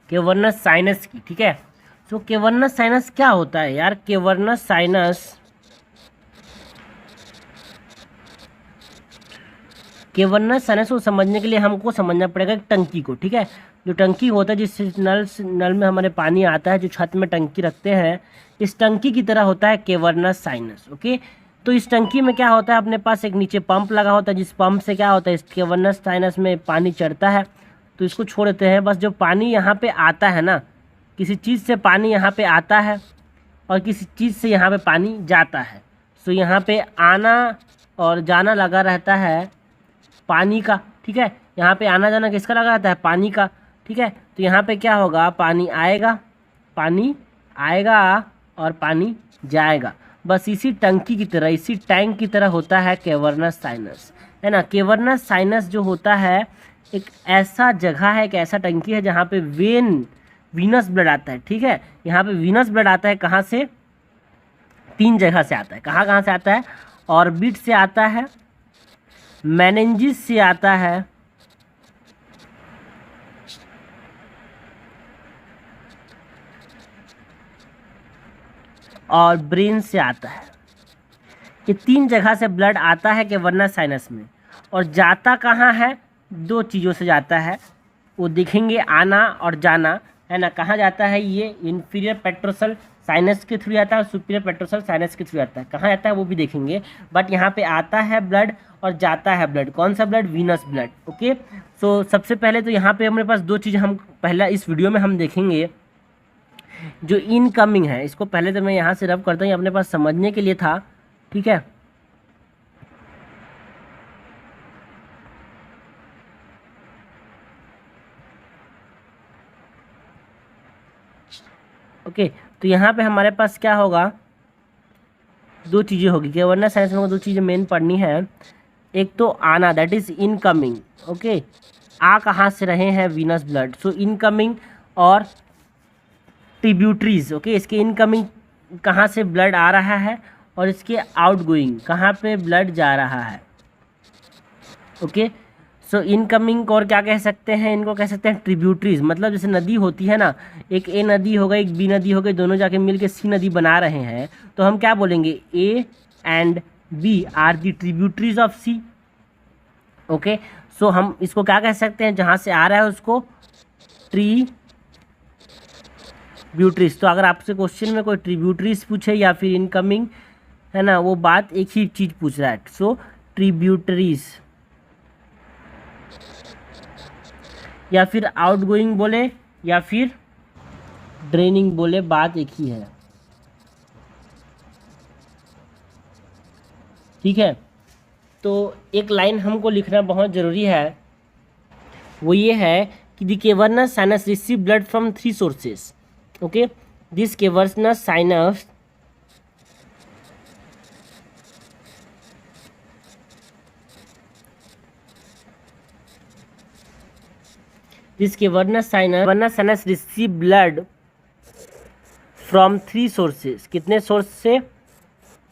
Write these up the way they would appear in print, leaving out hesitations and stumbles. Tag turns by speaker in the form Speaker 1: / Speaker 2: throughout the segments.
Speaker 1: Cavernous sinus की, ठीक है। सो केवर्नस साइनस क्या होता है यार? केवर्नस साइनस को समझने के लिए हमको समझना पड़ेगा एक टंकी को, ठीक है। जो टंकी होता है जिससे नल में हमारे पानी आता है, जो छत में टंकी रखते हैं, इस टंकी की तरह होता है केवर्नस साइनस। ओके, तो इस टंकी में क्या होता है, अपने पास एक नीचे पंप लगा होता है, जिस पंप से क्या होता है, इस केवर्नस साइनस में पानी चढ़ता है। तो इसको छोड़ देते हैं। बस जो पानी यहाँ पे आता है ना, किसी चीज़ से पानी यहाँ पे आता है और किसी चीज़ से यहाँ पे पानी जाता है। सो यहाँ पे आना और जाना लगा रहता है पानी का, ठीक है। यहाँ पे आना जाना किसका लगा रहता है? पानी का, ठीक है। तो यहाँ पे क्या होगा, पानी आएगा और पानी जाएगा। बस इसी टंकी की तरह, इसी टैंक की तरह होता है केवर्नस साइनस, है ना। केवर्नस साइनस जो होता है एक ऐसा जगह है, एक ऐसा टंकी है जहाँ पे वीनस ब्लड आता है, ठीक है। यहाँ पे वीनस ब्लड आता है कहाँ से? 3 जगह से आता है। कहाँ से आता है? ऑर्बिट से आता है, मेनिंजिस से आता है और ब्रेन से आता है। ये 3 जगह से ब्लड आता है केवर्नस साइनस में। और जाता कहाँ है? 2 चीज़ों से जाता है, वो देखेंगे, आना और जाना, है ना। कहाँ जाता है? ये इंफीरियर पेट्रोसल साइनस के थ्रू आता है और सुपीरियर पेट्रोसल साइनस के थ्रू आता है। कहाँ जाता है वो भी देखेंगे, बट यहाँ पे आता है ब्लड और जाता है ब्लड। कौन सा ब्लड? Venous blood. ओके, सो सबसे पहले तो यहाँ पे हमारे पास 2 चीज़ हम पहला इस वीडियो में हम देखेंगे। जो इनकमिंग है, इसको पहले तो मैं यहाँ से रब करता हूँ, अपने पास समझने के लिए था, ठीक है। ओके, तो यहाँ पे हमारे पास क्या होगा, 2 चीज़ें होगी केवर्नस साइनस में। 2 चीज़ें मेन पढ़नी है। एक तो आना, दैट इज़ इनकमिंग। ओके, आ कहाँ से रहे हैं? Venous blood. सो इनकमिंग और ट्रिब्यूटरीज। ओके, इसके इनकमिंग कहाँ से ब्लड आ रहा है और इसके आउटगोइंग कहाँ पे ब्लड जा रहा है। ओके, सो इनकमिंग को और क्या कह सकते हैं? इनको कह सकते हैं ट्रिब्यूटरीज। मतलब जैसे नदी होती है ना, एक ए नदी हो गई, एक बी नदी हो गई, दोनों जाके मिल के सी नदी बना रहे हैं, तो हम क्या बोलेंगे? A and B are the tributaries of C. Okay, so हम इसको क्या कह सकते हैं? जहाँ से आ रहा है उसको ट्रिब्यूटरीज। तो अगर आपसे क्वेश्चन में कोई ट्रिब्यूटरीज पूछे या फिर इनकमिंग, है ना, वो बात एक ही चीज़ पूछ रहा है। सो ट्रिब्यूटरीज या फिर आउटगोइंग बोले या फिर ड्रेनिंग बोले, बात एक ही है, ठीक है। तो एक लाइन हमको लिखना बहुत ज़रूरी है, वो ये है कि the cavernous sinus receive blood from 3 sources. Okay, this cavernous sinus sinus receive blood from 3 sources. कितने सोर्स से?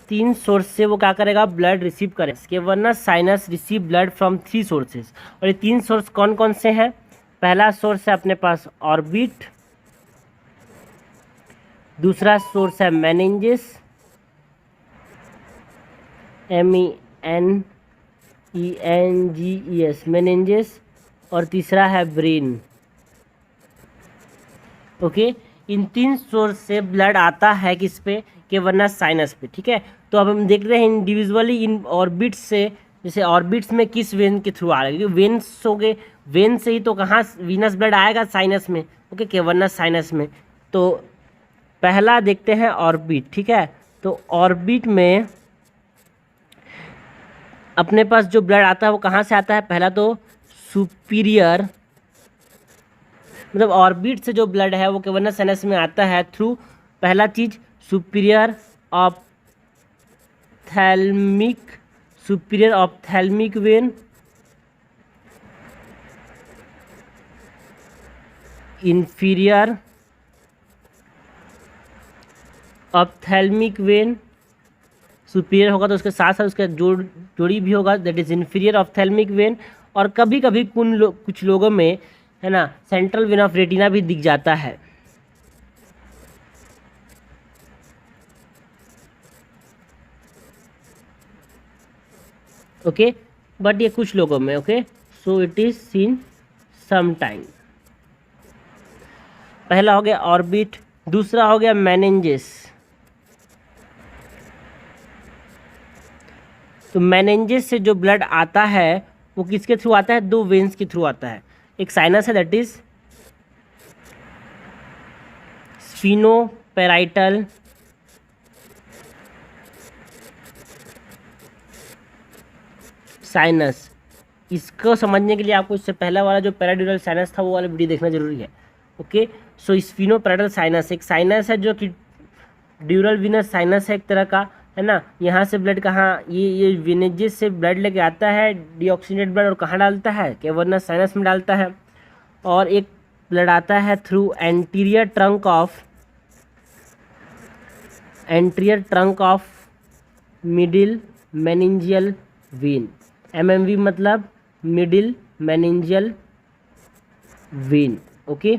Speaker 1: 3 सोर्स से वो क्या करेगा? ब्लड रिसीव करे। Cavernous sinus receive blood from 3 sources. और ये 3 सोर्स कौन कौन से हैं? पहला सोर्स है अपने पास ऑर्बिट, दूसरा सोर्स है मेनिंजिस, MENENGES मेनिंजिस, और तीसरा है ब्रेन। ओके, इन 3 सोर्स से ब्लड आता है किस पे? केवर्नस साइनस पे, ठीक है। तो अब हम देख रहे हैं इंडिविजुअली इन ऑर्बिट्स से, जैसे ऑर्बिट्स में किस वेन के थ्रू आ रहा है, क्योंकि वेन्स हो गए, वेन से ही तो कहाँ वीनस ब्लड आएगा? साइनस में। ओके, केवर्नस साइनस में। तो पहला देखते हैं ऑर्बिट, ठीक है। तो ऑर्बिट में अपने पास जो ब्लड आता है वो कहाँ से आता है? पहला तो सुपीरियर, मतलब ऑर्बिट से जो ब्लड है वो केवर्नस साइनस में आता है थ्रू, पहला चीज superior ophthalmic when, inferior ophthalmic when. Superior होगा तो उसके साथ साथ उसका जोड़ी भी होगा, that is inferior ophthalmic when. और कभी कभी कुछ लोगों में है ना, सेंट्रल वेन ऑफ रेटिना भी दिख जाता है। ओके, बट ये कुछ लोगों में, okay, so it is seen some time. पहला हो गया ऑर्बिट, दूसरा हो गया मेनिंजेस। तो मेनिंजेस से जो ब्लड आता है वो किसके थ्रू आता है? दो वेन्स के थ्रू आता है। एक साइनस है दैट इज स्फीनोपेराइटल साइनस। इसको समझने के लिए आपको इससे पहला वाला जो पैराड्यूरल साइनस था वो वाला वीडियो देखना जरूरी है। ओके, सो स्फीनोपेराइटल साइनस एक साइनस है जो कि ड्यूरल विनस साइनस है एक तरह का, है ना। यहाँ से ब्लड कहाँ, ये वेनेजेस से ब्लड लेके आता है डीऑक्सीनेटेड ब्लड, और कहाँ डालता है? कैवर्नस साइनस में डालता है। और एक ब्लड आता है through anterior trunk of middle meningeal when. MMV मतलब मिडिल मेनिंजियल वेन। ओके,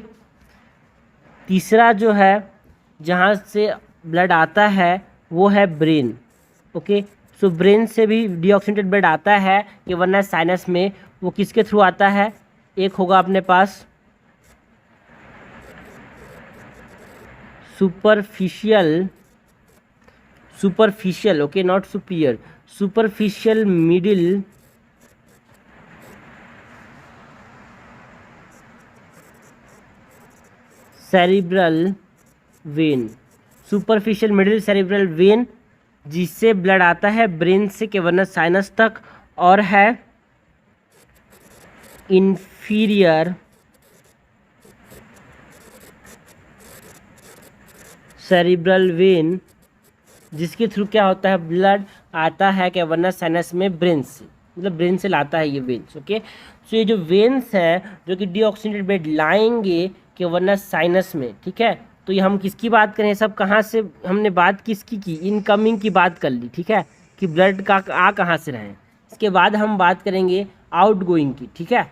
Speaker 1: तीसरा जो है जहाँ से ब्लड आता है वो है ब्रेन। ओके, सो ब्रेन से भी डीऑक्सीनेटेड ब्लड आता है कैवर्नस साइनस में। वो किसके थ्रू आता है? एक होगा अपने पास superficial, okay, not superior, superficial middle cerebral vein. Superficial middle cerebral vein जिससे ब्लड आता है ब्रेन से कैवर्नस साइनस तक, और है इंफीरियर सेरिब्रल वेन जिसके थ्रू क्या होता है? ब्लड आता है कैवर्नस साइनस में ब्रेन से, मतलब ब्रेन से लाता है ये वेन्स। ओके, सो ये जो वेन्स है जो कि डीऑक्सीनेटेड ब्लड लाएंगे कैवर्नस साइनस में, ठीक है। तो ये हम किसकी बात करें? सब कहाँ से हमने बात किसकी की? इनकमिंग की बात कर ली, ठीक है, कि ब्लड का कहाँ से रहे। इसके बाद हम बात करेंगे आउटगोइंग की, ठीक है।